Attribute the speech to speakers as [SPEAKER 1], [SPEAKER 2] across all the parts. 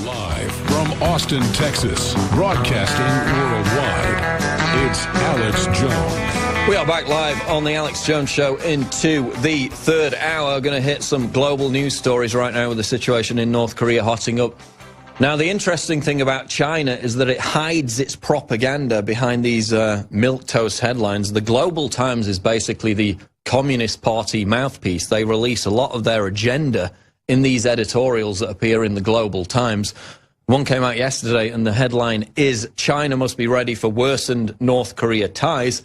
[SPEAKER 1] Live from Austin, Texas, broadcasting worldwide, it's Alex Jones.
[SPEAKER 2] We are back live on the Alex Jones Show into the third hour. Going to hit some global news stories right now with the situation in North Korea hotting up. Now, the interesting thing about China is that it hides its propaganda behind these milquetoast headlines. The Global Times is basically the Communist Party mouthpiece. They release a lot of their agenda in these editorials that appear in the Global Times. One came out yesterday, and the headline is, China must be ready for worsened North Korea ties.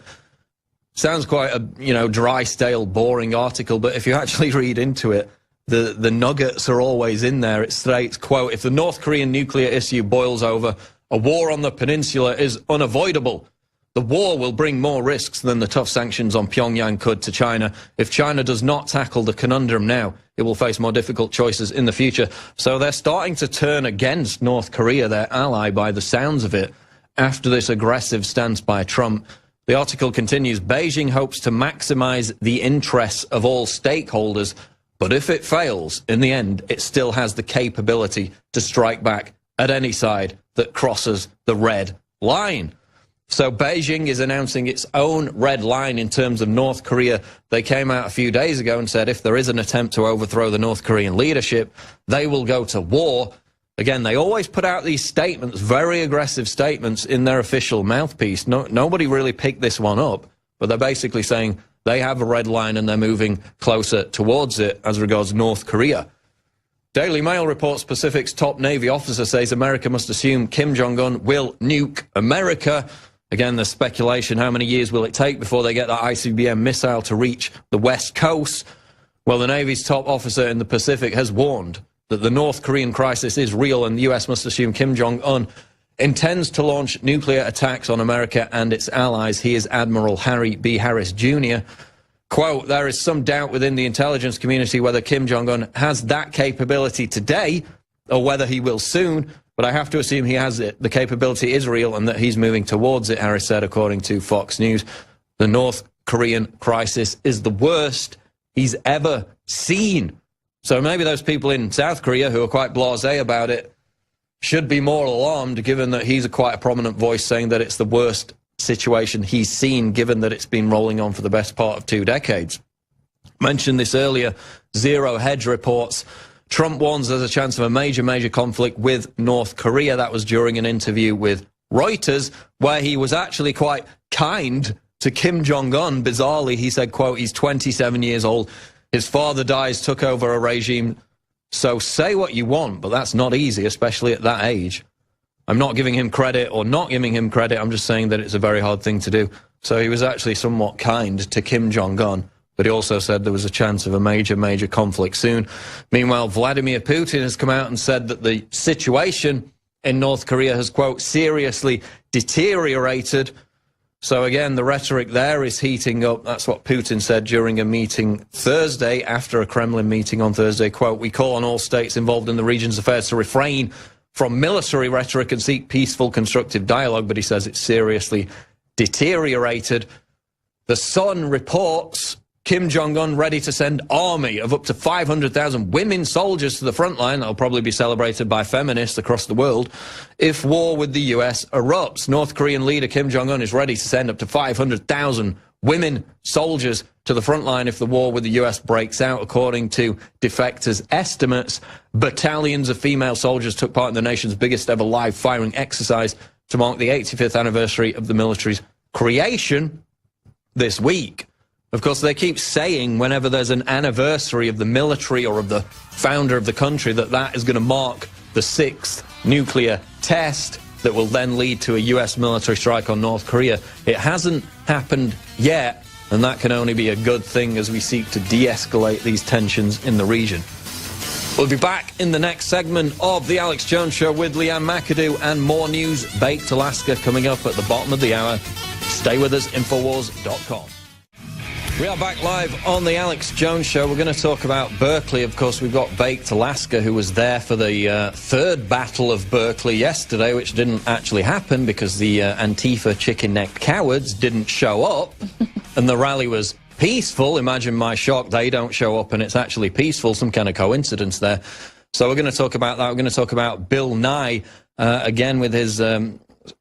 [SPEAKER 2] Sounds quite a, dry, stale, boring article, but if you actually read into it, the nuggets are always in there. It states, quote, if the North Korean nuclear issue boils over, a war on the peninsula is unavoidable. The war will bring more risks than the tough sanctions on Pyongyang could to China. If China does not tackle the conundrum now, it will face more difficult choices in the future. So they're starting to turn against North Korea, their ally, by the sounds of it, after this aggressive stance by Trump. The article continues, Beijing hopes to maximize the interests of all stakeholders, but if it fails, in the end, it still has the capability to strike back at any side that crosses the red line. So Beijing is announcing its own red line in terms of North Korea. They came out a few days ago and said if there is an attempt to overthrow the North Korean leadership, they will go to war. Again, they always put out these statements, very aggressive statements, in their official mouthpiece. Nobody really picked this one up, but they're basically saying they have a red line and they're moving closer towards it as regards North Korea. Daily Mail reports Pacific's top Navy officer says America must assume Kim Jong-un will nuke America. Again, there's speculation, how many years will it take before they get that ICBM missile to reach the West Coast? Well, the Navy's top officer in the Pacific has warned that the North Korean crisis is real and the US must assume Kim Jong-un intends to launch nuclear attacks on America and its allies. He is Admiral Harry B. Harris, Jr. Quote, there is some doubt within the intelligence community whether Kim Jong-un has that capability today or whether he will soon, but I have to assume he has it. The capability is real and that he's moving towards it, Harris said, according to Fox News. The North Korean crisis is the worst he's ever seen. So maybe those people in South Korea who are quite blasé about it should be more alarmed, given that he's quite a prominent voice saying that it's the worst situation he's seen, given that it's been rolling on for the best part of 2 decades. Mentioned this earlier, Zero Hedge reports Trump warns there's a chance of a major conflict with North Korea. That was during an interview with Reuters, where he was actually quite kind to Kim Jong-un. Bizarrely, he said, quote, he's 27 years old. His father dies, took over a regime. So say what you want, but that's not easy, especially at that age. I'm not giving him credit or not giving him credit. I'm just saying that it's a very hard thing to do. So he was actually somewhat kind to Kim Jong-un, but he also said there was a chance of a major conflict soon. Meanwhile, Vladimir Putin has come out and said that the situation in North Korea has, quote, seriously deteriorated. So again, the rhetoric there is heating up. That's what Putin said during a meeting Thursday, after a Kremlin meeting on Thursday. Quote, we call on all states involved in the region's affairs to refrain from military rhetoric and seek peaceful, constructive dialogue. But he says it's seriously deteriorated. The Sun reports Kim Jong-un ready to send army of up to 500,000 women soldiers to the front line. That'll probably be celebrated by feminists across the world if war with the US erupts. North Korean leader Kim Jong-un is ready to send up to 500,000 women soldiers to the front line if the war with the US breaks out, according to defectors' estimates. Battalions of female soldiers took part in the nation's biggest ever live firing exercise to mark the 85th anniversary of the military's creation this week. Of course, they keep saying whenever there's an anniversary of the military or of the founder of the country that that is going to mark the 6th nuclear test that will then lead to a US military strike on North Korea. It hasn't happened yet, and that can only be a good thing as we seek to de-escalate these tensions in the region. We'll be back in the next segment of The Alex Jones Show with Leanne McAdoo and more news. Baked Alaska coming up at the bottom of the hour. Stay with us, Infowars.com. We are back live on the Alex Jones Show. We're going to talk about Berkeley. Of course, we've got Baked Alaska, who was there for the third Battle of Berkeley yesterday, which didn't actually happen because the Antifa chicken-necked cowards didn't show up, and the rally was peaceful. Imagine my shock. They don't show up, and it's actually peaceful. Some kind of coincidence there. So we're going to talk about that. We're going to talk about Bill Nye, again, with his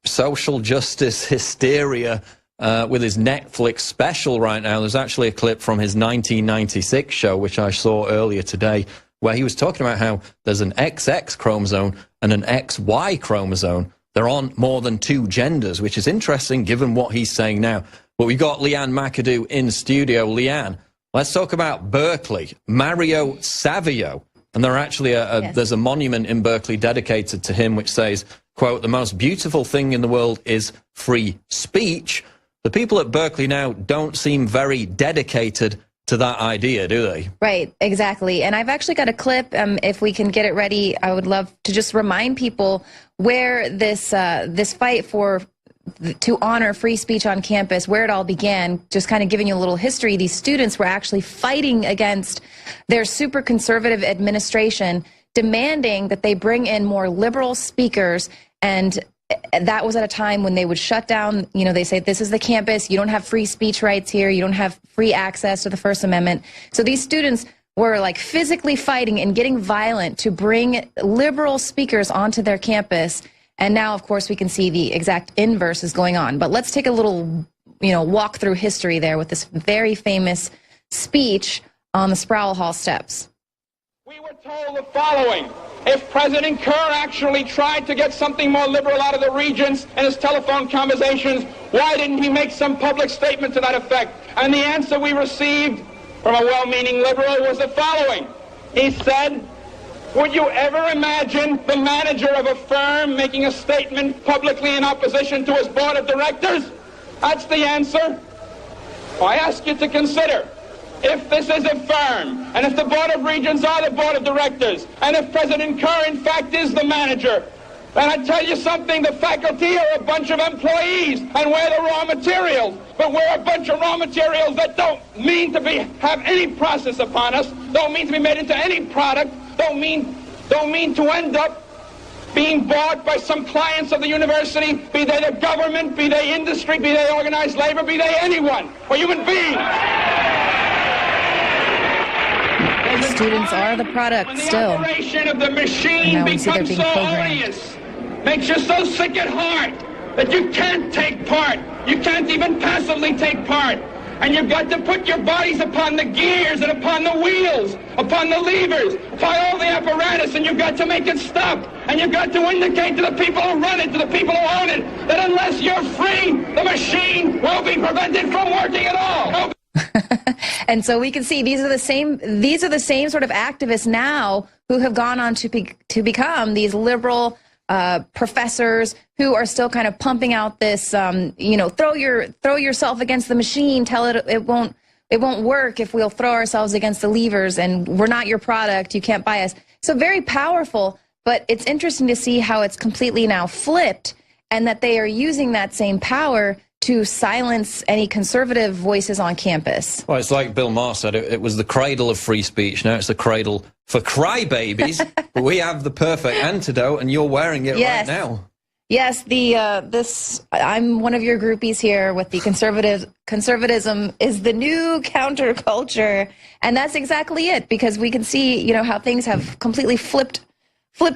[SPEAKER 2] social justice hysteria, with his Netflix special right now. There's actually a clip from his 1996 show, which I saw earlier today, where he was talking about how there's an XX chromosome and an XY chromosome. They're on more than two genders, which is interesting given what he's saying now. But we've got Leanne McAdoo in studio. Leanne, let's talk about Berkeley. Mario Savio. And there actually
[SPEAKER 3] Yes.
[SPEAKER 2] there's a monument in Berkeley dedicated to him, which says, quote, "The most beautiful thing in the world is free speech." The people at Berkeley now don't seem very dedicated to that idea, do they?
[SPEAKER 3] Right, exactly. And I've actually got a clip. If we can get it ready, I would love to just remind people where this fight to honor free speech on campus, where it all began, just kind of giving you a little history. These students were actually fighting against their super conservative administration, demanding that they bring in more liberal speakers, and that was at a time when they would shut down, they say, this is the campus, you don't have free speech rights here, you don't have free access to the First Amendment. So these students were like physically fighting and getting violent to bring liberal speakers onto their campus. And now, of course, we can see the exact inverse is going on. But let's take a little, walk through history there with this very famous speech on the Sproul Hall steps.
[SPEAKER 4] We were told the following: if President Kerr actually tried to get something more liberal out of the regents in his telephone conversations, why didn't he make some public statement to that effect? And the answer we received from a well-meaning liberal was the following. He said, would you ever imagine the manager of a firm making a statement publicly in opposition to his board of directors? That's the answer. I ask you to consider, if this is a firm, and if the Board of Regents are the Board of Directors, and if President Kerr, in fact, is the manager, then I tell you something, the faculty are a bunch of employees, and we're the raw materials. But we're a bunch of raw materials that don't mean to have any process upon us, don't mean to be made into any product, don't mean to end up being bought by some clients of the university, be they the government, be they industry, be they organized labor, be they anyone, or human beings.
[SPEAKER 3] Students are the product still.
[SPEAKER 4] The operation of the machine becomes so odious, makes you so sick at heart that you can't take part. You can't even passively take part. And you've got to put your bodies upon the gears and upon the wheels, upon the levers, upon all the apparatus, and you've got to make it stop. And you've got to indicate to the people who run it, to the people who own it, that unless you're free, the machine will be prevented from working at all.
[SPEAKER 3] And so we can see these are the same sort of activists now who have gone on to become these liberal professors who are still kind of pumping out this, throw yourself against the machine, tell it won't work if we'll throw ourselves against the levers, and we're not your product, you can't buy us. So very powerful, but it's interesting to see how it's completely now flipped, and that they are using that same power to silence any conservative voices on campus.
[SPEAKER 2] Well, it's like Bill Maher said, it was the cradle of free speech. Now it's the cradle for crybabies. But we have the perfect antidote, and you're wearing it right now.
[SPEAKER 3] Yes, I'm one of your groupies here with the conservatism is the new counterculture, and that's exactly it, because we can see, how things have completely flipped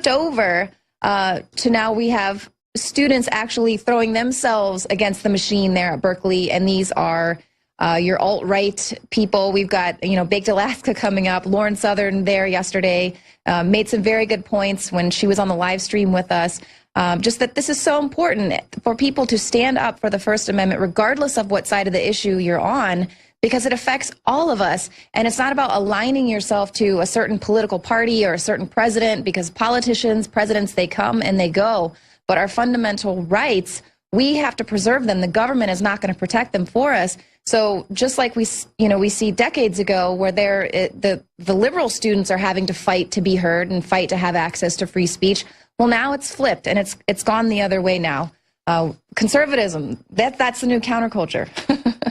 [SPEAKER 3] over to now we have students actually throwing themselves against the machine there at Berkeley, and these are your alt-right people. We've got, Baked Alaska coming up. Lauren Southern there yesterday made some very good points when she was on the live stream with us. Just that this is so important for people to stand up for the First Amendment, regardless of what side of the issue you're on, because it affects all of us. And it's not about aligning yourself to a certain political party or a certain president, because presidents, they come and they go. But our fundamental rights, we have to preserve them. The government is not going to protect them for us. So just like we see decades ago where the liberal students are having to fight to be heard and fight to have access to free speech, well, now it's flipped, and it's gone the other way now. Conservatism, that's the new counterculture.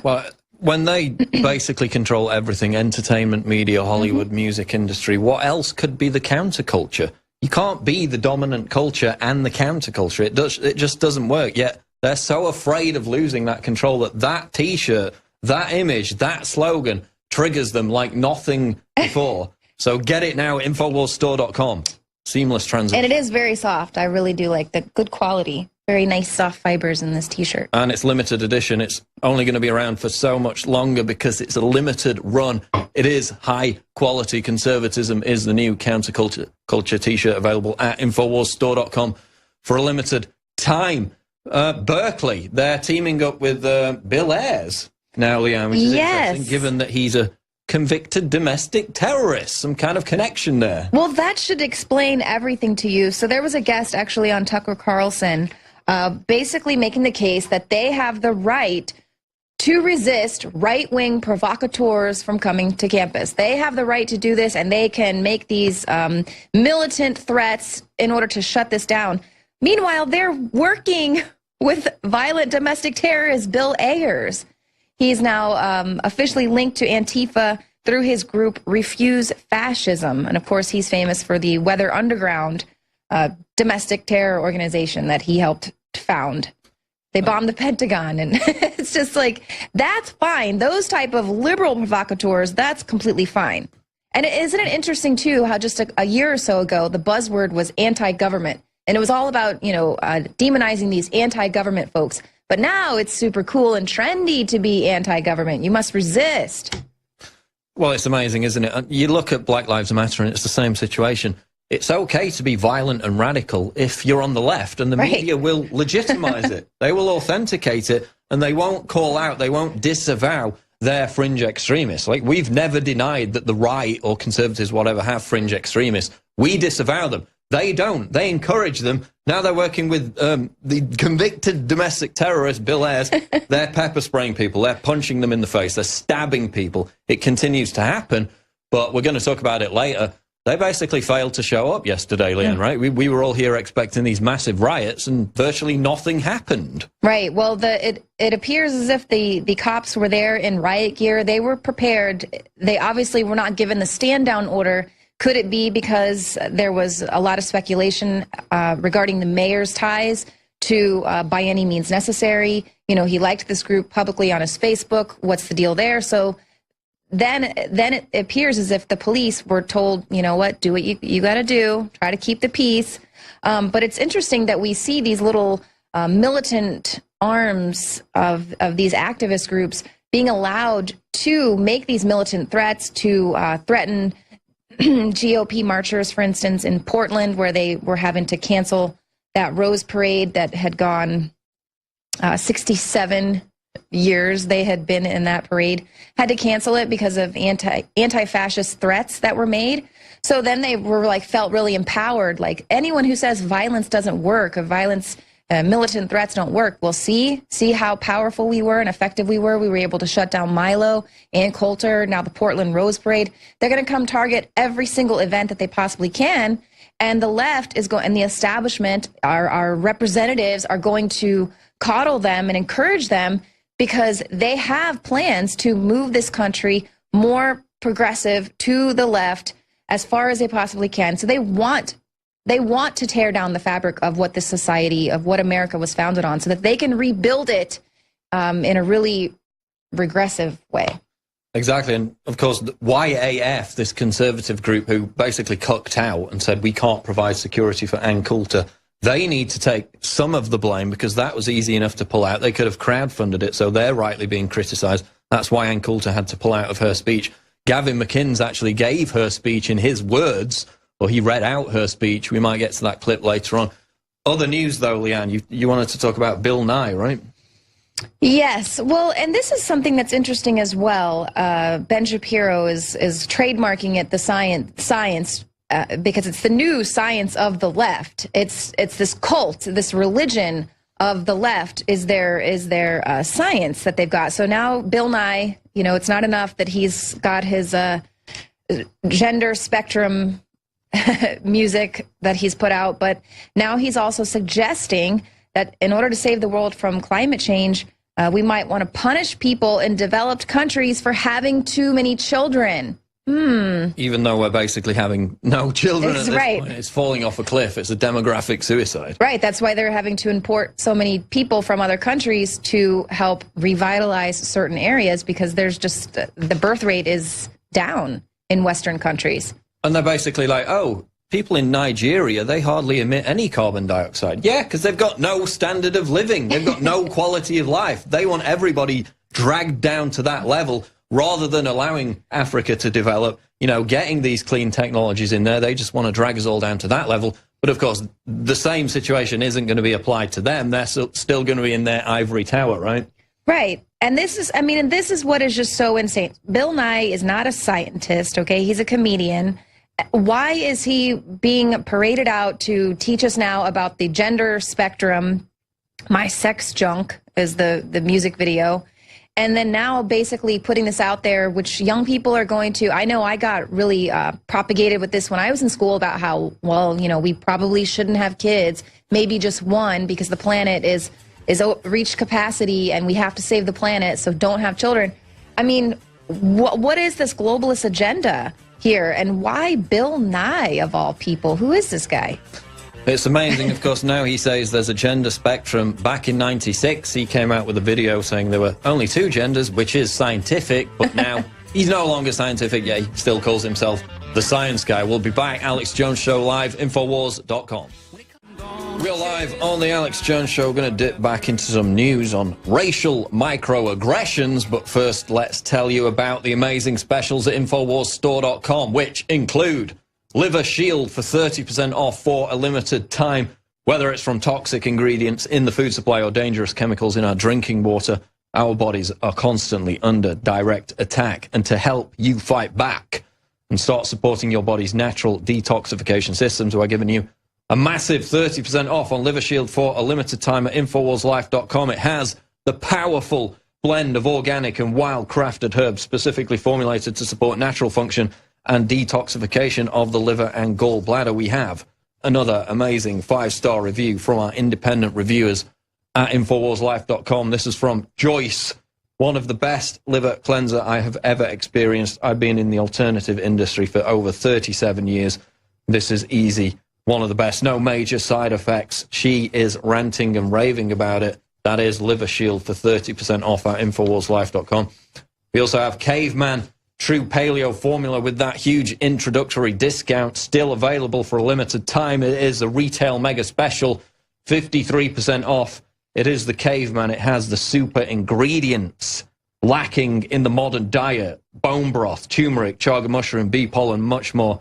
[SPEAKER 2] Well, when they basically control everything, entertainment, media, Hollywood, music industry, what else could be the counterculture? You can't be the dominant culture and the counterculture. It just doesn't work. Yet they're so afraid of losing that control that T-shirt, that image, that slogan triggers them like nothing before. So get it now at InfoWarsStore.com. Seamless transition.
[SPEAKER 3] And it is very soft. I really do like the good quality. Very nice soft fibers in this t-shirt.
[SPEAKER 2] And it's limited edition. It's only going to be around for so much longer because it's a limited run. It is high quality. Conservatism is the new counterculture t-shirt, available at InfoWarsStore.com for a limited time. Berkeley, they're teaming up with Bill Ayers now, Leanne, which is interesting, given that he's a convicted domestic terrorist. Some kind of connection there.
[SPEAKER 3] Well, that should explain everything to you. So there was a guest actually on Tucker Carlson basically making the case that they have the right to resist right-wing provocateurs from coming to campus. They have the right to do this, and they can make these militant threats in order to shut this down. Meanwhile, they're working with violent domestic terrorist Bill Ayers. He's now officially linked to Antifa through his group Refuse Fascism. And of course, he's famous for the Weather Underground domestic terror organization that he helped found. They bombed the Pentagon, and it's just like, that's fine. Those type of liberal provocateurs, that's completely fine. And isn't it interesting, too, how just a year or so ago, the buzzword was anti-government. And it was all about, demonizing these anti-government folks. But now it's super cool and trendy to be anti-government. You must resist.
[SPEAKER 2] Well, it's amazing, isn't it? You look at Black Lives Matter, and it's the same situation. It's okay to be violent and radical if you're on the left, and the media will legitimize it. They will authenticate it, and they won't call out, they won't disavow their fringe extremists. Like, we've never denied that the right or conservatives, whatever, have fringe extremists. We disavow them. They don't. They encourage them. Now they're working with the convicted domestic terrorist, Bill Ayers. They're pepper spraying people. They're punching them in the face. They're stabbing people. It continues to happen, but we're going to talk about it later. They basically failed to show up yesterday, Leanne, right? We were all here expecting these massive riots, and virtually nothing happened.
[SPEAKER 3] Right. Well, it appears as if the cops were there in riot gear. They were prepared. They obviously were not given the stand-down order. Could it be because there was a lot of speculation regarding the mayor's ties to By Any Means Necessary? He liked this group publicly on his Facebook. What's the deal there? So then it appears as if the police were told, you know what, do what you got to do, try to keep the peace. But it's interesting that we see these little militant arms of these activist groups being allowed to make these militant threats, to threaten GOP marchers, for instance, in Portland, where they were having to cancel that Rose Parade that had gone 67 years they had been in that parade, had to cancel it because of anti-fascist threats that were made. So then they were felt really empowered. Like, anyone who says violence doesn't work, or militant threats don't work, well, see how powerful we were and effective we were. We were able to shut down Milo and Coulter, now the Portland Rose Parade. They're going to come target every single event that they possibly can. And the left is going, and the establishment, our representatives are going to coddle them and encourage them, because they have plans to move this country more progressive to the left as far as they possibly can. So they want to tear down the fabric of what this society, of what America was founded on, so that they can rebuild it in a really regressive way.
[SPEAKER 2] Exactly. And of course, YAF, this conservative group who basically cucked out and said we can't provide security for Ann Coulter, they need to take some of the blame, because that was easy enough to pull out. They could have crowdfunded it, so they're rightly being criticized. That's why Ann Coulter had to pull out of her speech. Gavin McInnes actually gave her speech in his words, or he read out her speech. We might get to that clip later on. Other news, though, Leanne, you wanted to talk about Bill Nye, right?
[SPEAKER 3] Yes. Well, and this is something that's interesting as well. Ben Shapiro is trademarking it, the science, because it's the new science of the left. It's this cult, this religion of the left is their science that they've got. So now Bill Nye, it's not enough that he's got his gender spectrum music that he's put out, but now he's also suggesting that in order to save the world from climate change, we might want to punish people in developed countries for having too many children.
[SPEAKER 2] Even though we're basically having no children at this
[SPEAKER 3] right.
[SPEAKER 2] point. It's falling off a cliff. It's a demographic suicide.
[SPEAKER 3] Right. That's why they're having to import so many people from other countries to help revitalize certain areas, because there's just the birth rate is down in Western countries.
[SPEAKER 2] And they're basically like, oh, people in Nigeria, they hardly emit any carbon dioxide. Yeah, because they've got no standard of living. They've got no quality of life. They want everybody dragged down to that level rather than allowing Africa to develop, you know, getting these clean technologies in there. They just want to drag us all down to that level. But of course, the same situation isn't going to be applied to them. They're still going to be in their ivory tower, right?
[SPEAKER 3] Right. And this is, I mean, and this is what is just so insane. Bill Nye is not a scientist, okay? He's a comedian. Why is he being paraded out to teach us now about the gender spectrum? My Sex Junk is the music video. And then now basically putting this out there, which young people are going to, I know I got really propagated with this when I was in school about how, well, you know, we probably shouldn't have kids, maybe just one, because the planet is reached capacity and we have to save the planet, so don't have children. I mean, what is this globalist agenda here, and why Bill Nye of all people? Who is this guy?
[SPEAKER 2] It's amazing, of course. Now he says there's a gender spectrum. Back in '96, he came out with a video saying there were only 2 genders, which is scientific, but now he's no longer scientific, yet he still calls himself the science guy. We'll be back. Alex Jones Show live, Infowars.com. We're live on the Alex Jones Show. We're going to dip back into some news on racial microaggressions, but first let's tell you about the amazing specials at InfoWarsStore.com, which include Liver Shield for 30% off for a limited time. Whether it's from toxic ingredients in the food supply or dangerous chemicals in our drinking water, our bodies are constantly under direct attack. And to help you fight back and start supporting your body's natural detoxification systems, we're giving you a massive 30% off on Liver Shield for a limited time at InfoWarsLife.com. It has the powerful blend of organic and wild-crafted herbs specifically formulated to support natural function and detoxification of the liver and gallbladder. We have another amazing 5-star review from our independent reviewers at InfoWarsLife.com. This is from Joyce, one of the best liver cleanser I have ever experienced. I've been in the alternative industry for over 37 years. This is easy. One of the best, no major side effects. She is ranting and raving about it. That is Liver Shield for 30% off at InfoWarsLife.com. We also have Caveman True Paleo Formula with that huge introductory discount still available for a limited time. It is a retail mega special, 53% off. It is the Caveman. It has the super ingredients lacking in the modern diet: bone broth, turmeric, chaga mushroom, bee pollen, much more.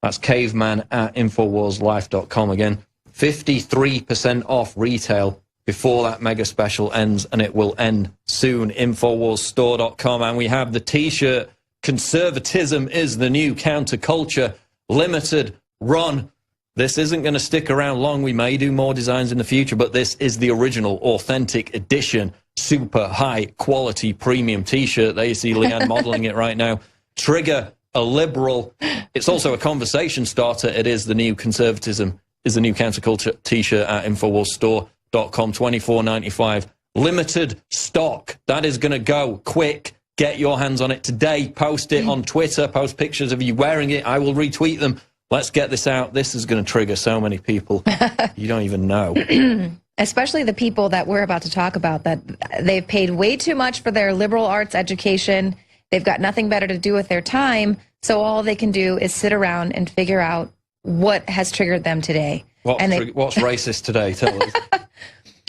[SPEAKER 2] That's Caveman at InfoWarsLife.com. Again, 53% off retail before that mega special ends, and it will end soon. InfoWarsStore.com. And we have the T-shirt, Conservatism is the New Counterculture, limited run. This isn't going to stick around long. We may do more designs in the future, but this is the original, authentic edition, super high quality premium T-shirt. There you see Leanne modeling it right now. Trigger a liberal. It's also a conversation starter. It is the new Conservatism is the New Counterculture T-shirt at InfoWarsStore.com, $24.95. Limited stock. That is going to go quick. Get your hands on it today. Post it on Twitter. Post pictures of you wearing it. I will retweet them. Let's get this out. This is going to trigger so many people. You don't even know.
[SPEAKER 3] Especially the people that we're about to talk about, that they've paid way too much for their liberal arts education. They've got nothing better to do with their time, so all they can do is sit around and figure out what has triggered them today.
[SPEAKER 2] What's racist today? Tell us.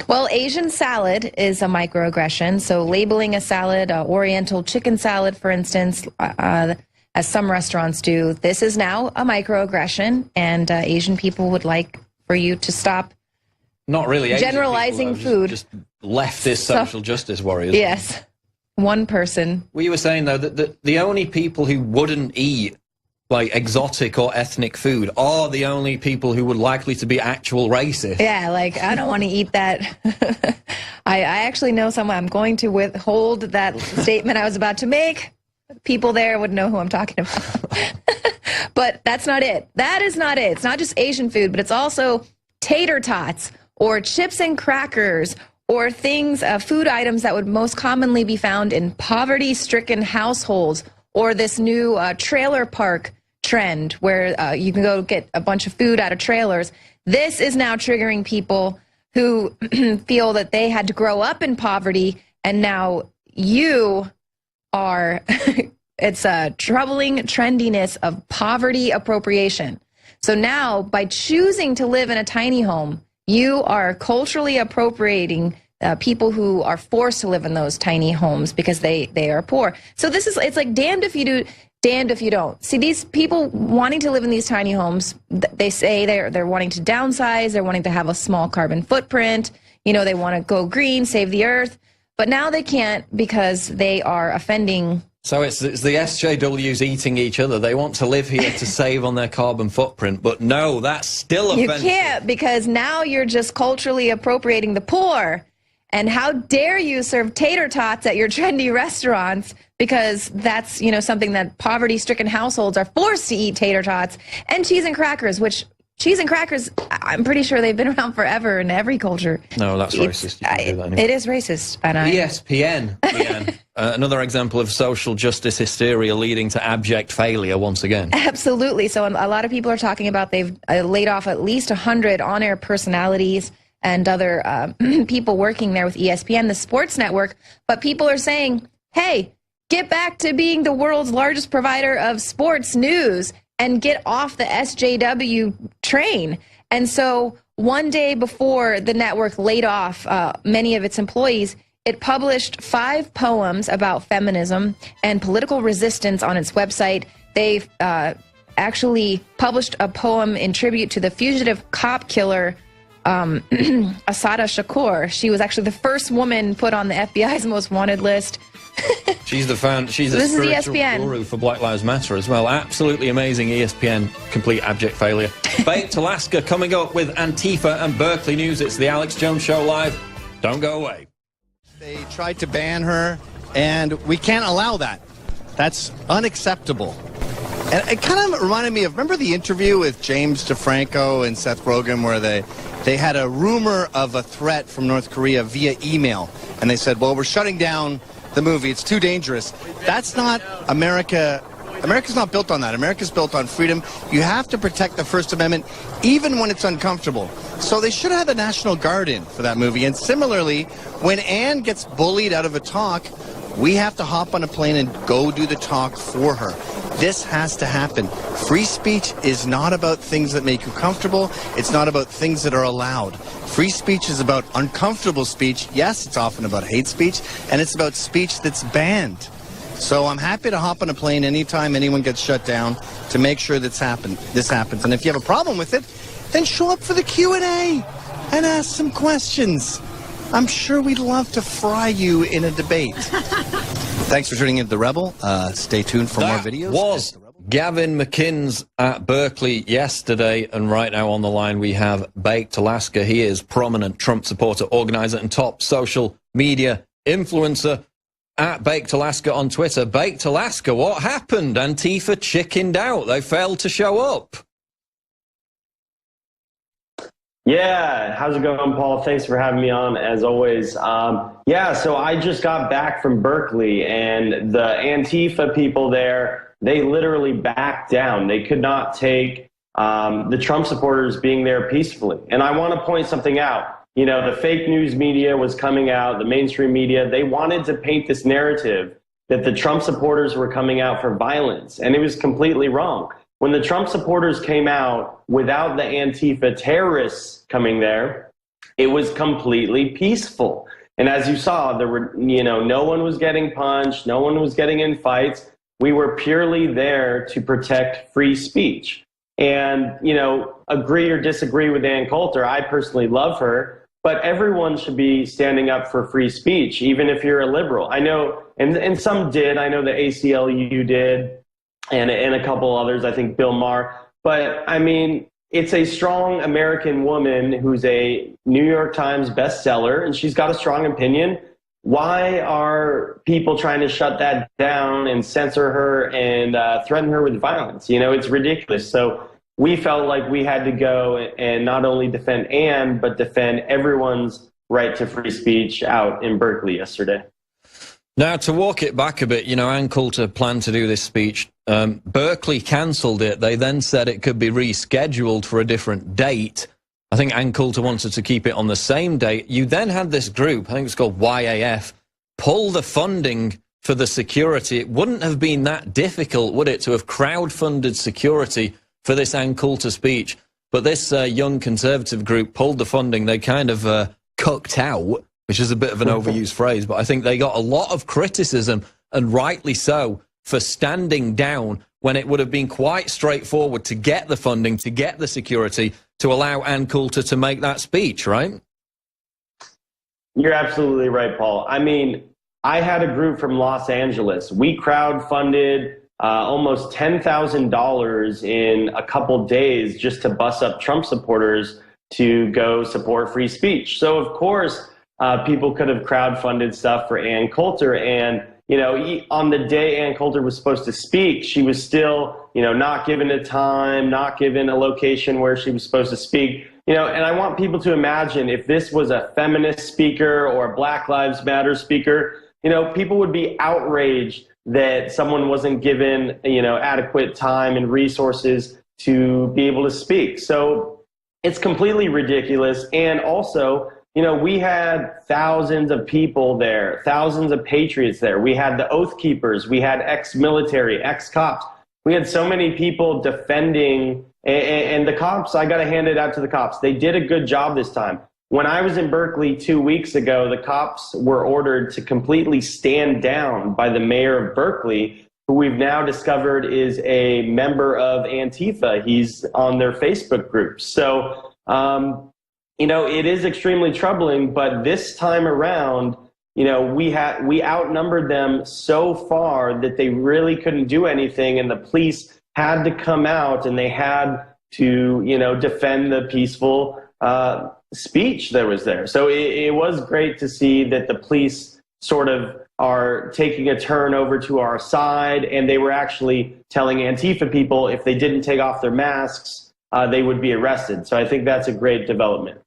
[SPEAKER 3] Well, Asian salad is a microaggression. So labeling a salad, Oriental chicken salad, for instance, as some restaurants do, this is now a microaggression, and Asian people would like for you to stop
[SPEAKER 2] not really Asian
[SPEAKER 3] generalizing
[SPEAKER 2] people,
[SPEAKER 3] food.
[SPEAKER 2] Just leftist social justice warriors.
[SPEAKER 3] Yes. One person.
[SPEAKER 2] Well, you were saying, though, that the only people who wouldn't eat, like, exotic or ethnic food are the only people who would likely to be actual racist.
[SPEAKER 3] Yeah, like, I don't want to eat that. I actually know someone. I'm going to withhold that statement I was about to make. People there would know who I'm talking about. But that's not it. That is not it. It's not just Asian food, but it's also tater tots or chips and crackers, or things, food items that would most commonly be found in poverty-stricken households, or this new trailer park trend where you can go get a bunch of food out of trailers. This is now triggering people who feel that they had to grow up in poverty, and now you are it's a troubling trendiness of poverty appropriation. So now, by choosing to live in a tiny home, you are culturally appropriating people who are forced to live in those tiny homes because they are poor. So it's like damned if you do, damned if you don't. See, these people wanting to live in these tiny homes, they say they're wanting to downsize, they're wanting to have a small carbon footprint, you know, they want to go green, save the earth, but now they can't because they are offending.
[SPEAKER 2] So it's the SJWs eating each other. They want to live here to save on their carbon footprint, but no, that's still offensive.
[SPEAKER 3] You can't, because now you're just culturally appropriating the poor. And how dare you serve tater tots at your trendy restaurants, because that's, you know, something that poverty-stricken households are forced to eat, tater tots and cheese and crackers, which cheese and crackers, I'm pretty sure they've been around forever in every culture.
[SPEAKER 2] No, that's racist. You can't do that anymore.
[SPEAKER 3] It is racist. And
[SPEAKER 2] ESPN, Leanne. Another example of social justice hysteria leading to abject failure once again.
[SPEAKER 3] Absolutely. So a lot of people are talking about they've laid off at least 100 on-air personalities and other people working there with ESPN, the sports network. But people are saying, hey, get back to being the world's largest provider of sports news and get off the SJW train. And so one day before the network laid off many of its employees, it published 5 poems about feminism and political resistance on its website. They've actually published a poem in tribute to the fugitive cop killer Asada Shakur. She was actually the first woman put on the FBI's most wanted list.
[SPEAKER 2] She's a spiritual guru for Black Lives Matter as well. Absolutely amazing. ESPN, complete abject failure. Baked Alaska coming up with Antifa and Berkeley news. It's the Alex Jones Show live. Don't go away.
[SPEAKER 5] They tried to ban her, and we can't allow that. That's unacceptable. And it kind of reminded me of, remember the interview with James DeFranco and Seth Rogen where they had a rumor of a threat from North Korea via email, and they said, well, we're shutting down the movie. It's too dangerous. That's not America. America's not built on that. America's built on freedom. You have to protect the First Amendment even when it's uncomfortable. So they should have the National Guard in for that movie. And similarly, when Anne gets bullied out of a talk, we have to hop on a plane and go do the talk for her. This has to happen. Free speech is not about things that make you comfortable. It's not about things that are allowed. Free speech is about uncomfortable speech. Yes, it's often about hate speech, and it's about speech that's banned. So I'm happy to hop on a plane anytime anyone gets shut down to make sure this happens. And if you have a problem with it, then show up for the Q&A and ask some questions. I'm sure we'd love to fry you in a debate. Thanks for tuning into The Rebel. Stay tuned for more videos.
[SPEAKER 2] That was Gavin McInnes at Berkeley yesterday, and right now on the line we have Baked Alaska. He is prominent Trump supporter, organizer, and top social media influencer at Baked Alaska on Twitter. Baked Alaska, what happened? Antifa chickened out. They failed to show up.
[SPEAKER 6] Yeah, how's it going, Paul? Thanks for having me on, as always. Yeah, so I just got back from Berkeley, and the Antifa people there, they literally backed down. They could not take the Trump supporters being there peacefully. And I want to point something out. You know, the fake news media was coming out, the mainstream media, they wanted to paint this narrative that the Trump supporters were coming out for violence, and it was completely wrong. When the Trump supporters came out without the Antifa terrorists coming there, it was completely peaceful. And as you saw, there were, you know, no one was getting punched, no one was getting in fights. We were purely there to protect free speech. And, you know, agree or disagree with Ann Coulter, I personally love her, but everyone should be standing up for free speech, even if you're a liberal. I know, and some did, I know the ACLU did, and a couple others, I think Bill Maher. But, I mean, it's a strong American woman who's a New York Times bestseller, and she's got a strong opinion. Why are people trying to shut that down and censor her and threaten her with violence? You know, it's ridiculous. So we felt like we had to go and not only defend Anne, but defend everyone's right to free speech out in Berkeley yesterday.
[SPEAKER 2] Now, to walk it back a bit, you know, Ann Coulter planned to do this speech. Berkeley cancelled it. They then said it could be rescheduled for a different date. I think Ann Coulter wanted to keep it on the same date. You then had this group, I think it's called YAF, pull the funding for the security. It wouldn't have been that difficult, would it, to have crowdfunded security for this Ann Coulter speech? But this young conservative group pulled the funding. They kind of cucked out, which is a bit of an overused phrase, but I think they got a lot of criticism, and rightly so, for standing down when it would have been quite straightforward to get the funding, to get the security, to allow Ann Coulter to make that speech, right?
[SPEAKER 6] You're absolutely right, Paul. I mean, I had a group from Los Angeles. We crowdfunded almost $10,000 in a couple days just to bus up Trump supporters to go support free speech. So, of course, people could have crowdfunded stuff for Ann Coulter. And, you know, on the day Ann Coulter was supposed to speak, she was still, you know, not given a time, not given a location where she was supposed to speak. You know, and I want people to imagine if this was a feminist speaker or a Black Lives Matter speaker, you know, people would be outraged that someone wasn't given, you know, adequate time and resources to be able to speak. So it's completely ridiculous. And also, you know, we had thousands of people there, thousands of patriots there. We had the Oath Keepers. We had ex-military, ex-cops. We had so many people defending, and the cops, I got to hand it out to the cops. They did a good job this time. When I was in Berkeley 2 weeks ago, the cops were ordered to completely stand down by the mayor of Berkeley, who we've now discovered is a member of Antifa. He's on their Facebook group. So, you know, it is extremely troubling, but this time around, you know, we outnumbered them so far that they really couldn't do anything, and the police had to come out and they had to, you know, defend the peaceful speech that was there. So it was great to see that the police sort of are taking a turn over to our side, and they were actually telling Antifa people if they didn't take off their masks, they would be arrested. So I think that's a great development.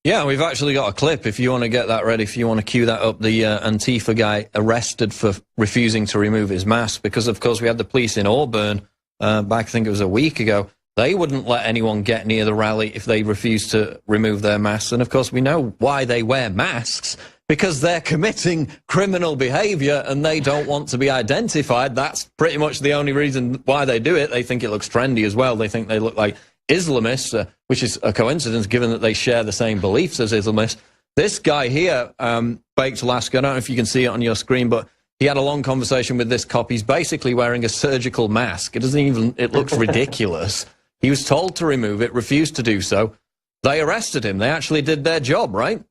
[SPEAKER 2] Yeah, we've actually got a clip if you want to get that ready, if you want to cue that up. The Antifa guy arrested for refusing to remove his mask because, of course, we had the police in Auburn back, I think it was a week ago. They wouldn't let anyone get near the rally if they refused to remove their masks. And, of course, we know why they wear masks, because they're committing criminal behavior and they don't want to be identified. That's pretty much the only reason why they do it. They think it looks trendy as well. They think they look like Islamists, which is a coincidence given that they share the same beliefs as Islamists. This guy here, Baked Alaska, I don't know if you can see it on your screen, but he had a long conversation with this cop. He's basically wearing a surgical mask. It looks ridiculous. He was told to remove it, refused to do so. They arrested him. They actually did their job, right?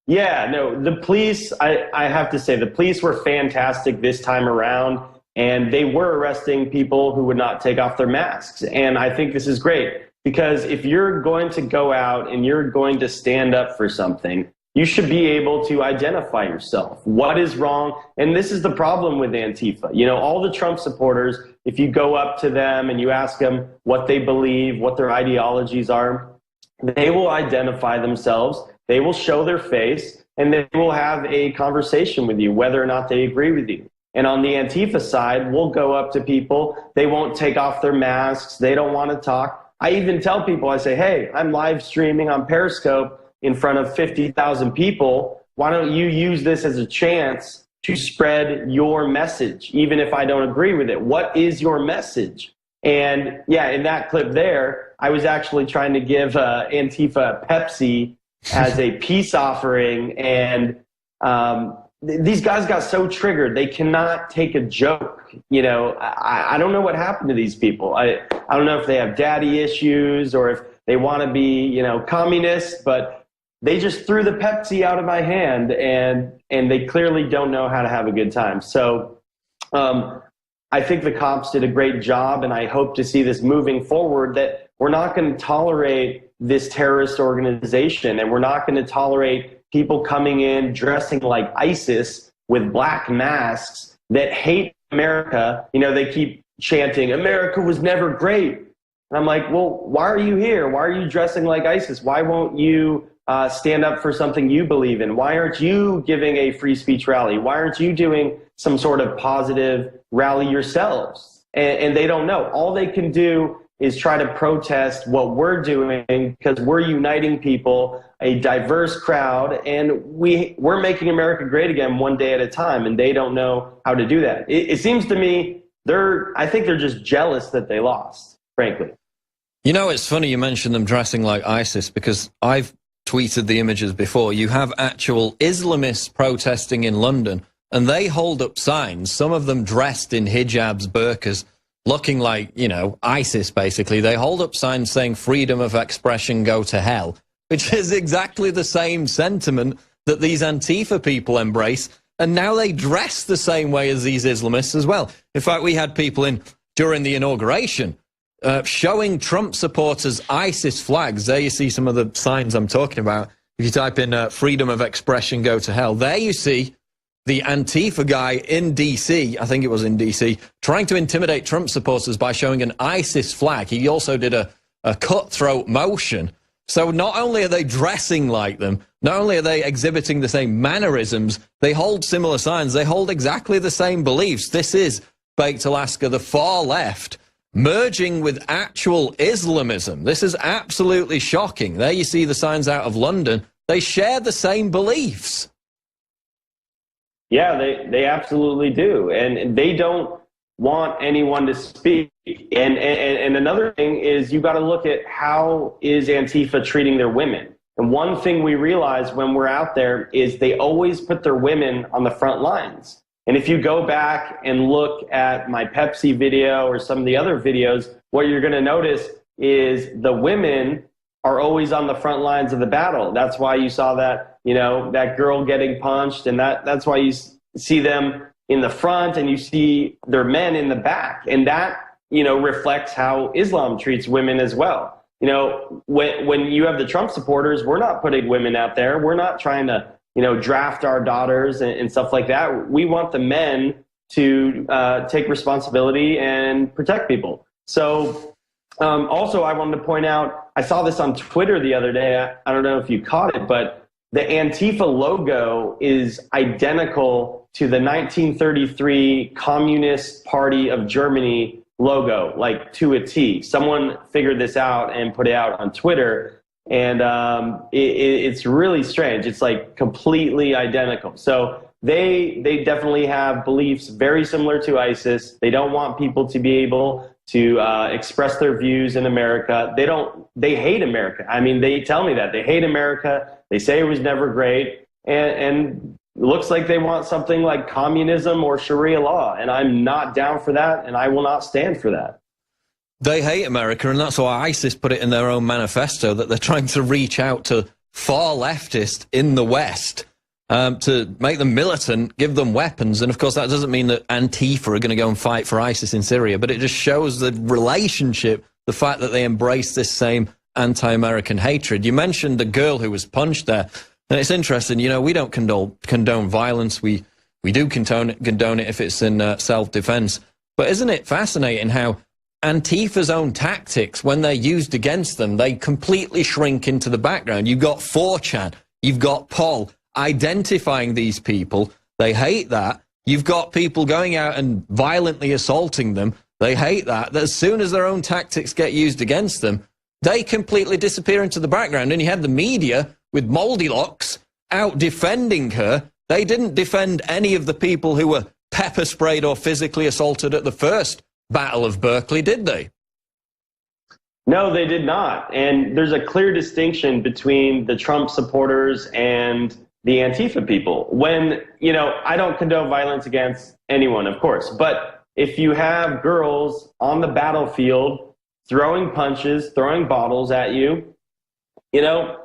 [SPEAKER 6] Yeah, no, the police, I have to say, the police were fantastic this time around, and they were arresting people who would not take off their masks. And I think this is great, because if you're going to go out and you're going to stand up for something, you should be able to identify yourself. What is wrong? And this is the problem with Antifa. You know, all the Trump supporters, if you go up to them and you ask them what they believe, what their ideologies are, they will identify themselves, they will show their face, and they will have a conversation with you, whether or not they agree with you. And on the Antifa side, we'll go up to people, they won't take off their masks, they don't want to talk. I even tell people, I say, hey, I'm live streaming on Periscope in front of 50,000 people. Why don't you use this as a chance to spread your message, even if I don't agree with it? What is your message? And yeah, in that clip there, I was actually trying to give Antifa Pepsi as a peace offering, and these guys got so triggered they cannot take a joke. You know, I don't know what happened to these people. I don't know if they have daddy issues or if they want to be, you know, communists, but they just threw the Pepsi out of my hand, and they clearly don't know how to have a good time. So I think the cops did a great job, and I hope to see this moving forward, that we're not going to tolerate this terrorist organization, and we're not going to tolerate people coming in dressing like ISIS with black masks that hate America. You know, they keep chanting, America was never great. And I'm like, well, why are you here? Why are you dressing like ISIS? Why won't you stand up for something you believe in? Why aren't you giving a free speech rally? Why aren't you doing some sort of positive rally yourselves? And they don't know. All they can do is try to protest what we're doing because we're uniting people, a diverse crowd, and we're making America great again one day at a time, and they don't know how to do that. It seems to me I think they're just jealous that they lost, frankly.
[SPEAKER 2] You know, it's funny you mentioned them dressing like ISIS, because I've tweeted the images before. You have actual Islamists protesting in London, and they hold up signs, some of them dressed in hijabs, burqas, looking like, you know, ISIS, basically. They hold up signs saying freedom of expression, go to hell, which is exactly the same sentiment that these Antifa people embrace. And now they dress the same way as these Islamists as well. In fact, we had people in during the inauguration showing Trump supporters ISIS flags. There you see some of the signs I'm talking about. If you type in freedom of expression, go to hell, there you see the Antifa guy in D.C., I think it was in D.C., trying to intimidate Trump supporters by showing an ISIS flag. He also did a cutthroat motion. So not only are they dressing like them, not only are they exhibiting the same mannerisms, they hold similar signs, they hold exactly the same beliefs. This is, Baked Alaska, the far left, merging with actual Islamism. This is absolutely shocking. There you see the signs out of London. They share the same beliefs.
[SPEAKER 6] Yeah, they absolutely do. And they don't want anyone to speak. And another thing is you got to look at how is Antifa treating their women. And one thing we realize when we're out there is they always put their women on the front lines. And if you go back and look at my Pepsi video or some of the other videos, what you're going to notice is the women are always on the front lines of the battle. That's why you saw that, you know, that girl getting punched, and that's why you see them in the front and you see their men in the back. And that, you know, reflects how Islam treats women as well. You know, when you have the Trump supporters, we're not putting women out there. We're not trying to, you know, draft our daughters and stuff like that. We want the men to take responsibility and protect people. So also, I wanted to point out, I saw this on Twitter the other day. I don't know if you caught it, but the Antifa logo is identical to the 1933 Communist Party of Germany logo, like to a T. Someone figured this out and put it out on Twitter, and it's really strange. It's like completely identical. So they definitely have beliefs very similar to ISIS. They don't want people to be able to express their views in America. They hate America. I mean, they tell me that. They hate America. They say it was never great. And it looks like they want something like communism or Sharia law. And I'm not down for that, and I will not stand for that.
[SPEAKER 2] They hate America, and that's why ISIS put it in their own manifesto, that they're trying to reach out to far leftists in the West to make them militant, give them weapons. And of course, that doesn't mean that Antifa are going to go and fight for ISIS in Syria, but it just shows the relationship, the fact that they embrace this same anti-American hatred. You mentioned the girl who was punched there, and it's interesting, you know, we don't condone violence. We do condone it if it's in self-defense. But isn't it fascinating how Antifa's own tactics, when they're used against them, they completely shrink into the background? You've got 4chan, you've got Paul identifying these people. They hate that. You've got people going out and violently assaulting them. They hate that. As soon as their own tactics get used against them, they completely disappear into the background. And you had the media with Moldilocks out defending her. They didn't defend any of the people who were pepper sprayed or physically assaulted at the first Battle of Berkeley, did they?
[SPEAKER 6] No, they did not. And there's a clear distinction between the Trump supporters and the Antifa people. When, you know, I don't condone violence against anyone, of course, but if you have girls on the battlefield throwing punches, throwing bottles at you, you know,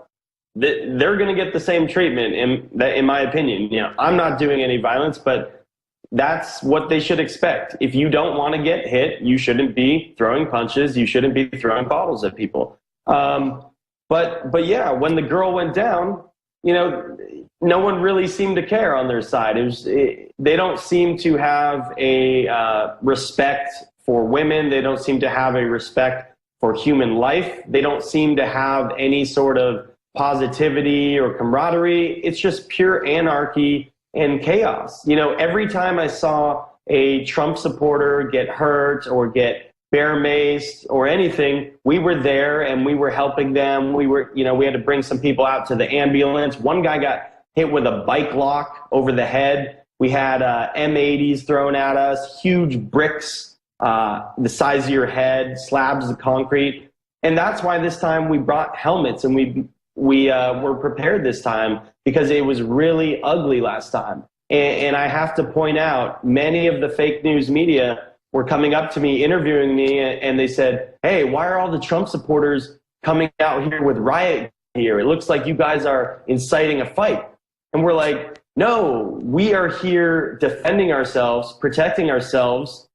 [SPEAKER 6] they're going to get the same treatment, in my opinion. You know, I'm not doing any violence, but that's what they should expect. If you don't want to get hit, you shouldn't be throwing punches. You shouldn't be throwing bottles at people. But yeah, when the girl went down, you know, no one really seemed to care on their side. They don't seem to have a respect for women. They don't seem to have a respect for human life. They don't seem to have any sort of positivity or camaraderie. It's just pure anarchy and chaos. You know, every time I saw a Trump supporter get hurt or get bear mace or anything. We were there and we were helping them. We had to bring some people out to the ambulance. One guy got hit with a bike lock over the head. We had M80s thrown at us, huge bricks the size of your head, slabs of concrete. And that's why this time we brought helmets, and we were prepared this time, because it was really ugly last time. And I have to point out, many of the fake news media were coming up to me, interviewing me, and they said, hey, why are all the Trump supporters coming out here with riot gear? It looks like you guys are inciting a fight. And we're like, no, we are here defending ourselves, protecting ourselves,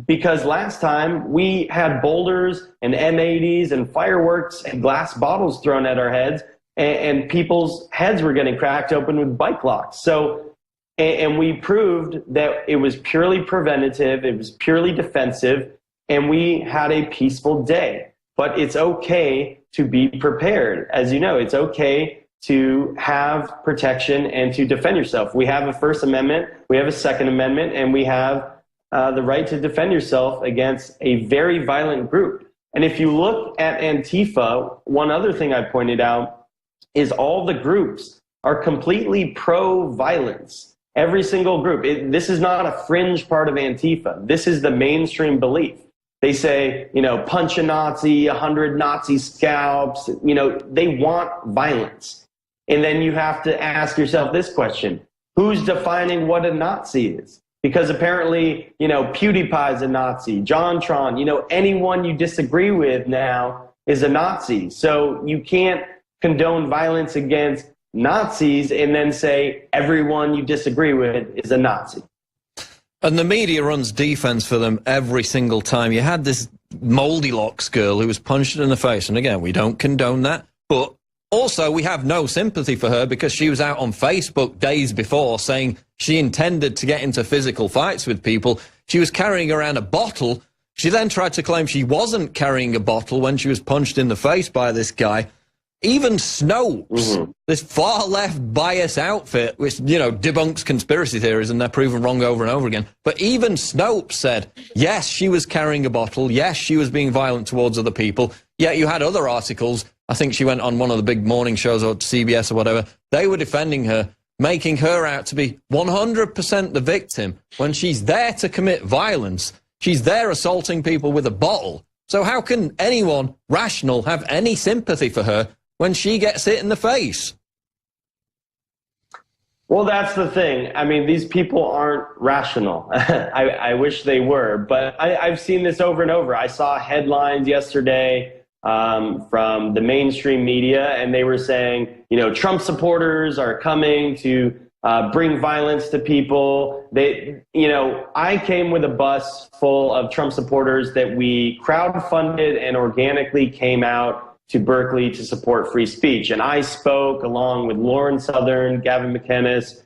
[SPEAKER 6] because last time we had boulders and M80s and fireworks and glass bottles thrown at our heads, and people's heads were getting cracked open with bike locks. So, and we proved that it was purely preventative, it was purely defensive, and we had a peaceful day. But it's okay to be prepared. As you know, it's okay to have protection and to defend yourself. We have a First Amendment, we have a Second Amendment, and we have the right to defend yourself against a very violent group. And if you look at Antifa, one other thing I pointed out is all the groups are completely pro-violence. Every single group. This is not a fringe part of Antifa. This is the mainstream belief. They say, punch a Nazi, 100 Nazi scalps. They want violence. And then you have to ask yourself this question: who's defining what a Nazi is? Because apparently, PewDiePie's a Nazi, JonTron, anyone you disagree with now is a Nazi. So you can't condone violence against Nazis and then say everyone you disagree with is a Nazi.
[SPEAKER 2] And the media runs defense for them every single time. You had this Moldy Locks girl who was punched in the face. And again, we don't condone that. But also, we have no sympathy for her because she was out on Facebook days before saying she intended to get into physical fights with people. She was carrying around a bottle. She then tried to claim she wasn't carrying a bottle when she was punched in the face by this guy. Even Snopes, this far-left bias outfit, which, debunks conspiracy theories and they're proven wrong over and over again. But even Snopes said, yes, she was carrying a bottle. Yes, she was being violent towards other people. Yet you had other articles. I think she went on one of the big morning shows or CBS or whatever. They were defending her, making her out to be 100% the victim when she's there to commit violence. She's there assaulting people with a bottle. So how can anyone rational have any sympathy for her when she gets hit in the face?
[SPEAKER 6] Well, that's the thing. I mean, these people aren't rational. I wish they were, but I've seen this over and over. I saw headlines yesterday from the mainstream media, and they were saying, Trump supporters are coming to bring violence to people. I came with a bus full of Trump supporters that we crowdfunded and organically came out to Berkeley to support free speech. And I spoke along with Lauren Southern, Gavin McInnes,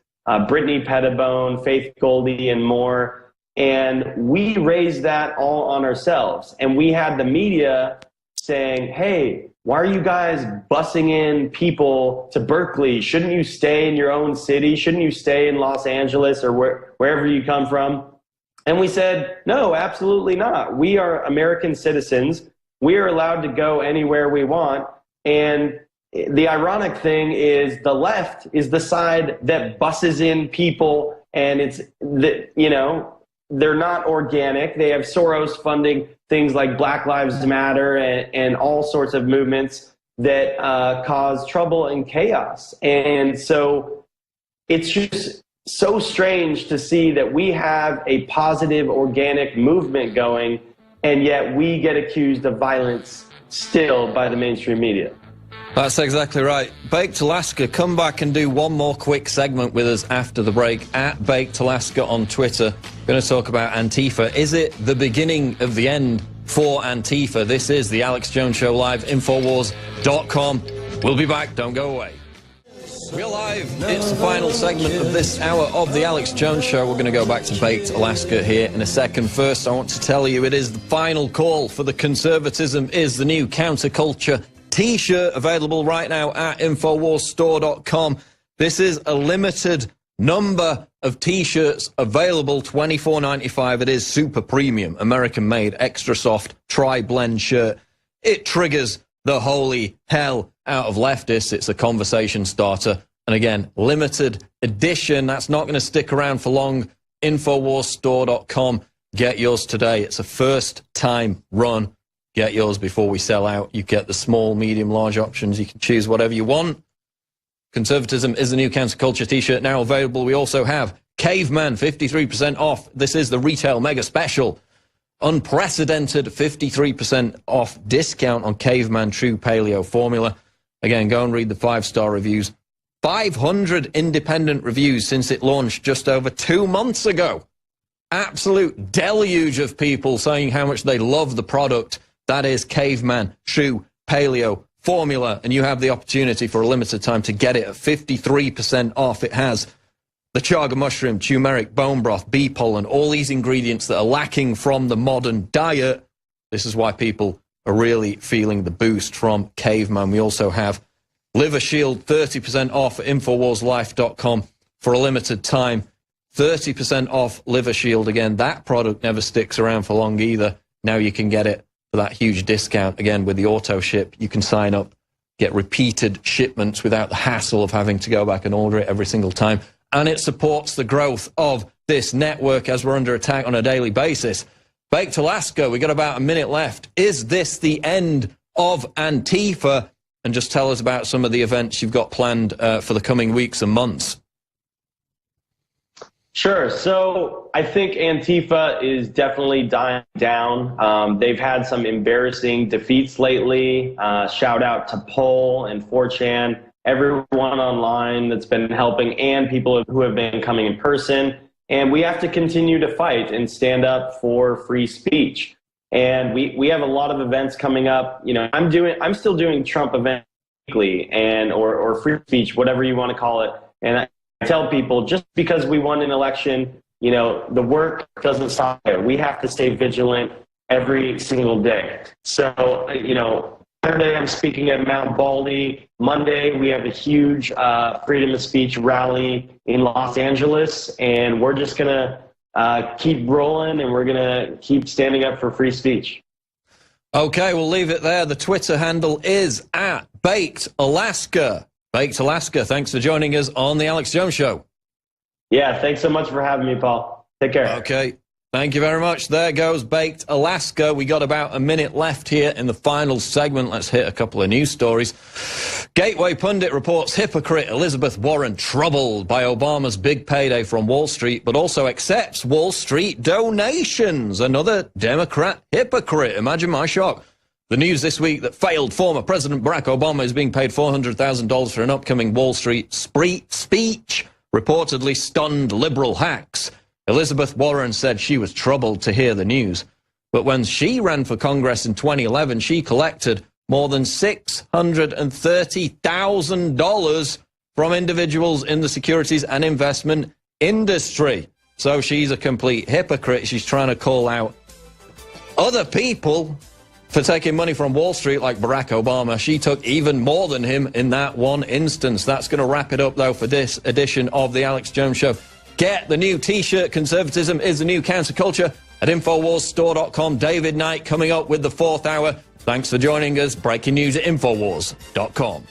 [SPEAKER 6] Brittany Pettibone, Faith Goldie, and more. And we raised that all on ourselves. And we had the media saying, hey, why are you guys busing in people to Berkeley? Shouldn't you stay in your own city? Shouldn't you stay in Los Angeles or wherever you come from? And we said, no, absolutely not. We are American citizens. We are allowed to go anywhere we want. And the ironic thing is the left is the side that buses in people, and they're not organic. They have Soros funding things like Black Lives Matter and all sorts of movements that cause trouble and chaos. And so it's just so strange to see that we have a positive organic movement going, and yet we get accused of violence still by the mainstream media.
[SPEAKER 2] That's exactly right. Baked Alaska, come back and do one more quick segment with us after the break. At Baked Alaska on Twitter. Going to talk about Antifa. Is it the beginning of the end for Antifa? This is the Alex Jones Show live, Infowars.com. We'll be back. Don't go away. We're live. It's the final segment of this hour of the Alex Jones Show. We're going to go back to Baked Alaska here in a second. First, I want to tell you it is the final call for the Conservatism is the New Counterculture T-shirt available right now at InfoWarsStore.com. This is a limited number of T-shirts available, $24.95. It is super premium, American-made, extra soft, tri-blend shirt. It triggers the holy hell out of leftists. It's a conversation starter. And again, limited edition. That's not going to stick around for long. InfoWarsStore.com. Get yours today. It's a first-time run. Get yours before we sell out. You get the small, medium, large options. You can choose whatever you want. Conservatism is the new counterculture T-shirt now available. We also have Caveman, 53% off. This is the retail mega special. Unprecedented 53% off discount on Caveman True Paleo Formula. Again, go and read the 5-star reviews. 500 independent reviews since it launched just over 2 months ago. Absolute deluge of people saying how much they love the product. That is Caveman True Paleo Formula, and you have the opportunity for a limited time to get it at 53% off. It has the chaga mushroom, turmeric, bone broth, bee pollen, all these ingredients that are lacking from the modern diet. This is why people are really feeling the boost from Caveman. We also have Liver Shield, 30% off at InfoWarsLife.com for a limited time. 30% off Liver Shield. Again, that product never sticks around for long either. Now you can get it for that huge discount. Again, with the auto ship, you can sign up, get repeated shipments without the hassle of having to go back and order it every single time. And it supports the growth of this network as we're under attack on a daily basis. Baked Alaska, we got about a minute left. Is this the end of Antifa? And just tell us about some of the events you've got planned for the coming weeks and months.
[SPEAKER 6] Sure. So I think Antifa is definitely dying down. They've had some embarrassing defeats lately. Shout out to Poll and 4chan, everyone online that's been helping, and people who have been coming in person. And we have to continue to fight and stand up for free speech. And we have a lot of events coming up. You know, I'm still doing Trump events weekly or free speech, whatever you want to call it. And I tell people, just because we won an election, you know, the work doesn't stop there. We have to stay vigilant every single day. So, you know, Saturday I'm speaking at Mount Baldy. Monday we have a huge freedom of speech rally in Los Angeles, and we're just going to keep rolling, and we're going to keep standing up for free speech.
[SPEAKER 2] Okay, we'll leave it there. The Twitter handle is @BakedAlaska. Baked Alaska, thanks for joining us on The Alex Jones Show.
[SPEAKER 6] Yeah, thanks so much for having me, Paul. Take care.
[SPEAKER 2] Okay, thank you very much. There goes Baked Alaska. We got about a minute left here in the final segment. Let's hit a couple of news stories. Gateway Pundit reports hypocrite Elizabeth Warren troubled by Obama's big payday from Wall Street, but also accepts Wall Street donations. Another Democrat hypocrite. Imagine my shock. The news this week that failed former President Barack Obama is being paid $400,000 for an upcoming Wall Street speech reportedly stunned liberal hacks. Elizabeth Warren said she was troubled to hear the news. But when she ran for Congress in 2011, she collected more than $630,000 from individuals in the securities and investment industry. So she's a complete hypocrite. She's trying to call out other people for taking money from Wall Street, like Barack Obama. She took even more than him in that one instance. That's going to wrap it up, though, for this edition of The Alex Jones Show. Get the new T-shirt, Conservatism is the New Counterculture, at InfoWarsStore.com. David Knight coming up with the 4th hour. Thanks for joining us. Breaking news at InfoWars.com.